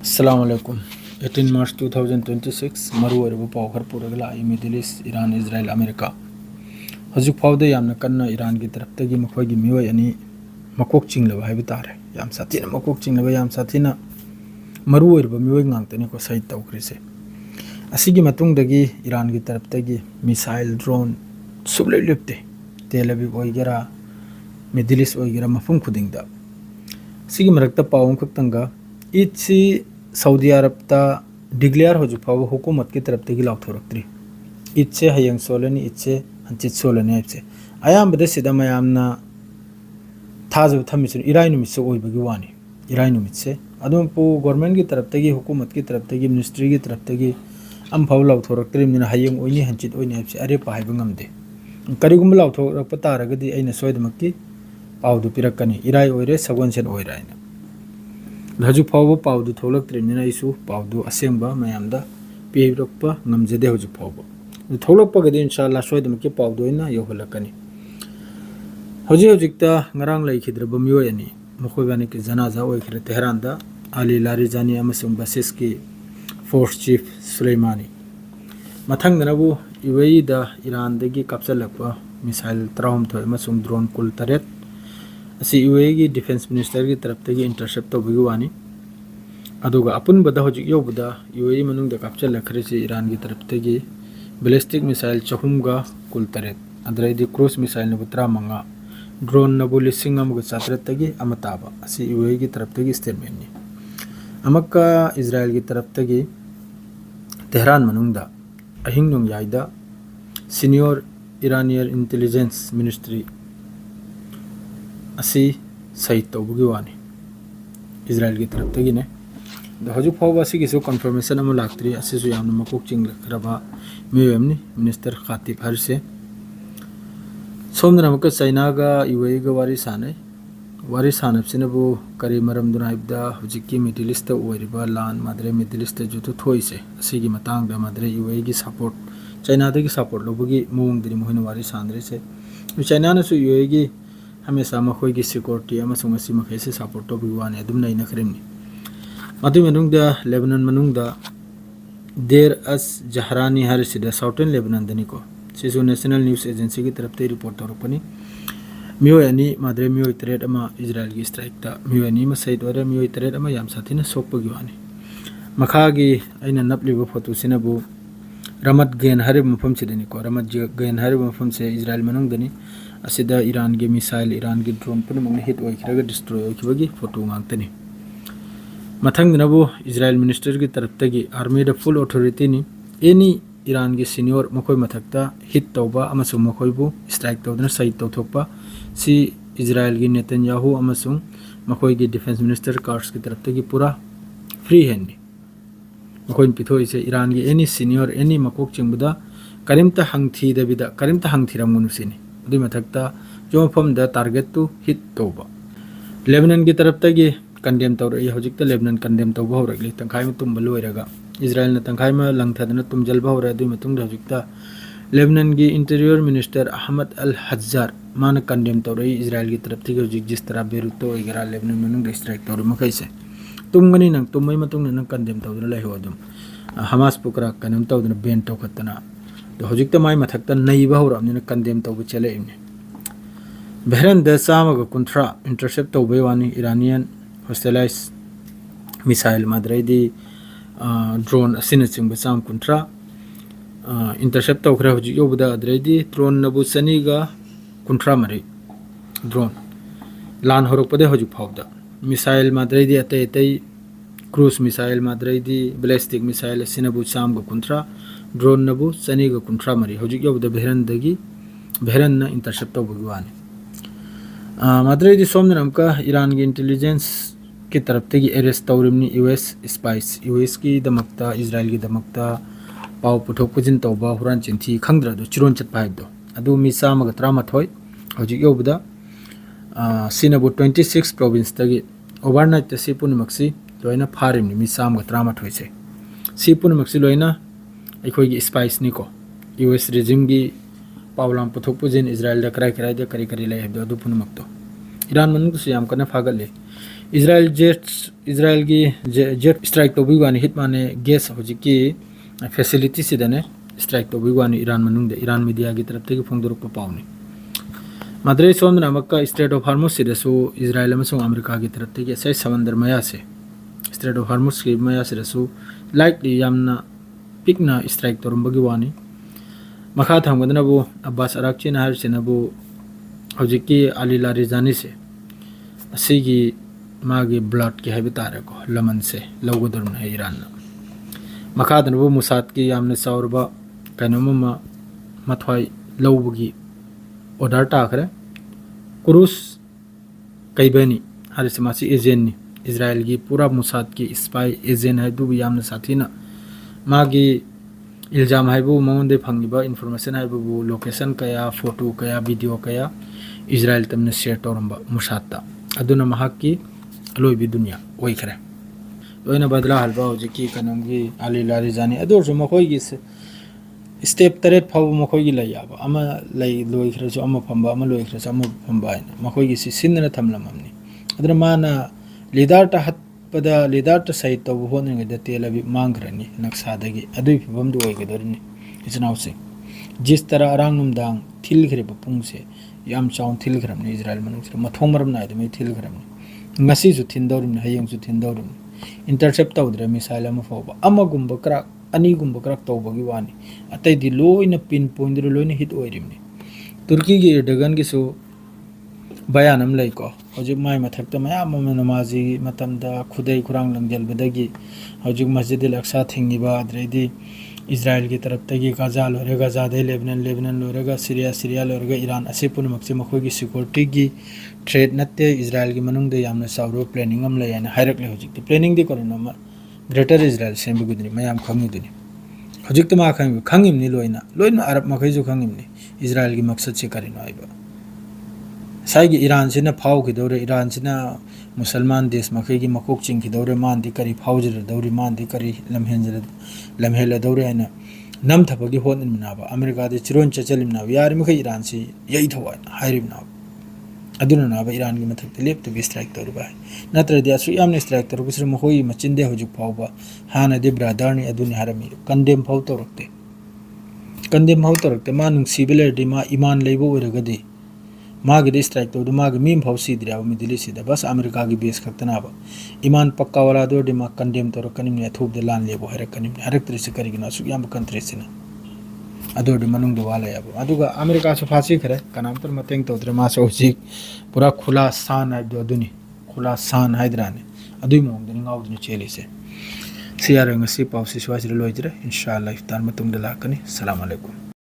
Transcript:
Assalamualaikum. 18 March 2026 maru oirbu paw khar puragla Middle East Iran Israel America hajik phawde yamna kanna Iran gi taraf tagi makhoi gi miwai ani makok chinglaba haibu tare yam satina makok chinglaba yam satina maru oirbu miwai ngangtani ko sai tawkrise asigi matung dagi Iran gi taraf tagi missile drone sublai lepte Tel Aviv oigera Middle East oigera mafum khudingda sigi marakta pawum khaktanga itsi Saudi Arab ta declare ho jupaw hukumat ki taraf tegi lauthoraktri itse hayang solani itse anchit solani apse ayam bada sida mayamna thazu thamisun irai numit se oibagi wani irai numit se adum pu government ki taraf tegi hukumat ki taraf tegi ministry ki taraf tegi am phaw lauthoraktri mina hayang oini hanchit oini apse are pa haiba ngamde karigum lauthorak pataragadi aina soidamakki pawdu pirakani irai oire sagon sen oiraina haju phawba pawdu tholak trimina isu pawdu asemba mayamda pirokpa ngamjede haju phawba tholakpa gadi inshallah soidam ke pawdu ina yoholakani hojikta ngarang lai khidraba miyo ani mokhobani ke janaza oikhre Tehran da Ali Larijani amasung basis ki force chief Suleimani mathang nabu UAE da Iran dagi kapsalakpa missile traum thoi amasung drone kul taret asi UAE gi defense minister gi taraf tagi intercept tawbi wani aduga apun bada hojik yobuda UAE manung da capture lakhrisi Iran gi taraf tagi ballistic missile chahum ga kul taret adrai di cruise missile na butra manga drone na buli singam ga satret tagi amataba asi UAE gi taraf tagi statement ni amakka Israel gi taraf tagi Tehran manung da ahing nung yaida senior Iranian intelligence ministry asi sai tawbugi wani Israel gi taraf tagi ne da haju phawba si gisu confirmation amu laktri asi su yamna makok ching lakraba miyemni minister khatib harse somna namka China ga UAE ga wari sanap sinabu kari maram duna ibda hujiki Middle East ta oiriba lan madre Middle East ta jutu thoise asi gi matang da madre UAE gi support China da gi support lobugi muung diri mohina wari sanre se China na su UAE gi हमेशा मखोई की security अमसुंग असि मखैसे support तो बिवाने अदुम नै नखरिमनि मदु मनुंग द लेबनान मनुंग द देर अस जहरानी हरसिदा साउथर्न लेबनान दनिको सिजु नेशनल न्यूज एजेंसी की तरफ ते रिपोर्ट तौरपनि मियो यानी माद्रे मियो इतरेट अमा इजराइल की स्ट्राइक ता मियो यानी म सैद वरे मियो इतरेट अमा याम साथिना सोकपगि वानी मखागी अइना नपलिबो फोटो सिनबु रमत गेन हरे मफम सिदनिको रमत गेन हरे मफम से Israel मनुंग दनि asida Iran ge missile Iran ge drone pun mong hit oi khiraga destroy oi khibagi photo ngangtani mathang dinabu Israel minister ge taraf tagi army da full authority ni any Iran ge senior makhoi mathakta hit tawba amasung makhoi bu strike tawdana sai tawthokpa si Israel ge Netanyahu amasung makhoi ge defense minister cars ge taraf tagi pura free hand ni makhoi pithoi se Iran ge any senior any makok chingbuda karimta hangthi da bida karimta hangthiram gunusini दी मथक्ता जो मफम the target to hit तौबा Lebanon की तरफ तगी condemn तौर ई हजिकता Lebanon condemn तौबा होरगली तंखाय में तुम बलोइरगा Israel न तंखाय में लंगथदना तुम जलबा होरा दी मतुंग हजिकता लेबनान की इंटीरियर मिनिस्टर अहमद अल हज्जार मान कंडेम तौर ई इजराइल की तरफ तगी हजिक जिस तरह बेरूत तो इगरा लेबनान मनुंग स्ट्राइक तौर मखैसे तुमगनी नंग तुमई मतुंग नंग कंडेम तौर लय हो दम हमास पुकरा कनम तौर बेन तौखतना तो हजिकता माय मथक्ता नईबा होरामने कंडेम तौब चले इने बहरन द सामग कुंट्रा इंटरसेप्ट तौबे वानी इरानियन होस्टेलाइज मिसाइल माद्रेदी ड्रोन असिन चिंग बसाम कुंट्रा इंटरसेप्ट तौखरा हजिक योबदा अद्रेदी ड्रोन नबु सनीगा कुंट्रा मरे ड्रोन लान होरकपदे हजिक फावदा मिसाइल माद्रेदी अते अते क्रूज मिसाइल माद्रेदी बैलिस्टिक मिसाइल असिनबु सामग कुंट्रा ड्रोन नबु सनीगा कुंट्रा मरी हजिक योबदा बहरन न इंटरसेप्ट तौबगी वानी माद्रे दी सोमन नमका ईरान की इंटेलिजेंस की तरफ तगी अरेस्ट तौरिमनी यूएस स्पाइस यूएस की दमकता इजराइल की दमकता पाव पुथोक पुजिन तौबा हुरान चिंथी खंगद्रा दो चिरोन चट पाइदो अदु मी सामगा त्रामाथोय हजिक योबदा सिनबु 26 प्रोविंस तगी ओवरनाइट त सिपुन मक्सी लोइना फारिमनी मी सामगा त्रामाथोय से सिपुन मक्सी लोइना अखोगी स्पाइस निको यूएस रेजिम की पावलाम पुथोक पुजिन इजराइल दा कराई दा करी करी लै हबदो अदु पुनमक्तो ईरान मनुंग से याम कना फागले Israel की jet strike तो बिगवानी hit माने gas हो जी की facility से दने strike तो बिगवानी ईरान मनुंग दे ईरान मीडिया की तरफ से फोंग दुरुक पाऊनी मद्रे सोम नमक का स्ट्रेट ऑफ हार्मुस से दसो इजराइल में सो अमेरिका की तरफ से ऐसे समंदर मया से स्ट्रेट ऑफ हार्मुस की मया से दसो लाइकली यामना पिकना स्ट्राइक तो रुम बिगवानी मखा थंगदना वो अब्बास अराक्ची नहर से नबो हौजिकी अली लारिजानी से असीगी मागी ब्लड की है तारे को लमन से लौगुदर है ईरान मखादन वो मुसाद की यामने सौरबा कैनोमा मथवाई लौबगी ऑर्डर टाखरे क्रूस कई बनी हर समासी एजेंट ने इजराइल की पूरा मुसाद की स्पाई एजेंट है दुब यामने साथी ना मागी इल्जाम है वो मौंदे फंगिबा इन्फॉर्मेशन है वो लोकेशन कया फोटो कया वीडियो कया इजराइल तमने शेयर तौरंबा मुसादता अदुना महाक की अलोई दुनिया वही खरे लोइना बदला हलबा हो की कनमगी अली लारिजानी अदोरसो मखोई की स्टेप तरेट फाव मखोई की लई आबा अमा लई लोई खरसो अमा फंबा अमा लोई खरसो अमा फंबा है मखोई की सिन्नना थमलममनी अदना माना लीडर ता हत्पदा लीडर ता सही तो होने के तेल अभी मांग रही नक्सादगी अदुई फिबम दो ओइगदोरनी इचनाउ से जिस तरह अरांग नुमदांग थिल खरे पुंग से याम चाउन थिल खरमने इजराइल मनुंग से मथों मरम नाय दमे Thiel खरमने ngasi su thindorim hayeng su thindorim intercept tawdre missile ama fawba ama gumba crack ani gumba crack tawbagi wani atai di loina pin point ro loina hit oirimni turki gi erdogan gi su bayanam lai ko hojik mai mathakta mayam ama namazi matamda khudai kurang langjal badagi hojik masjid al aqsa thingiba adredi Israel की तरफ तक Gaza लोरेगा ज़्यादा Lebanon लोरेगा Syria लोरेगा Iran असे पुनमक्से मखोई की security की threat नत्ते Israel की मनुंग दे यामना साउरो planning अम लय हायरक ले होजिक प्लानिंग दे करनो मा ग्रेटर इजराइल सेम बिगुदनी मयाम खंगि दुनी होजिक त मा खंगिमनि लोइना अरब मखै जो खंगिमनि इजराइल की मकसद से करिनो आइबा साइगी ईरान से न फाव की दौरे ईरान से न मुसलमान देश मखै की मकोक चिंग की दौरे मान दी करी फावजर दौरी मान दी करी लम्हेल दौरे है नम थपगी होन मिनाबा अमेरिका दे चिरोन चचल मिनाबा यार मखै ईरान से यही थवा हाइरि मिनाबा अदुना नाबा ईरान की मथक लेप तो स्ट्राइक तौरबा नत्र दे असु यामने स्ट्राइक तौर कुसर मखोई मचिंदे होजु फावबा हाना दे ब्रदर ने अदुनि हरमी कंडेम फाव तौरकते मा नुंसीबले दे मा ईमान लेबो ओरगदे मागे स्ट्राइक तो मागे मीम फाउ सीद्रिया मिडिल ईस्ट बस अमेरिका की बेस खतनाब ईमान पक्का वाला दो मा कंडेम तौर कनिम अथूब दे लान लेबो हरकनिम हरक्तरी से करिगिना सु याम कंट्री से अदोड मनुंग दो वाला याबो अदुगा अमेरिका सु फासी खरे कनाम तर मतेंग तौद्रे मा सो जी पूरा खुला सान है दो दुनी खुला सान हैदराने अदुई मोंग दे ngaudni चेली से सियारंग सी पाउ से स्वाजरे लोइजरे इंशाल्लाह इफ्तार मतुंग दे लाकनी अस्सलाम वालेकुम।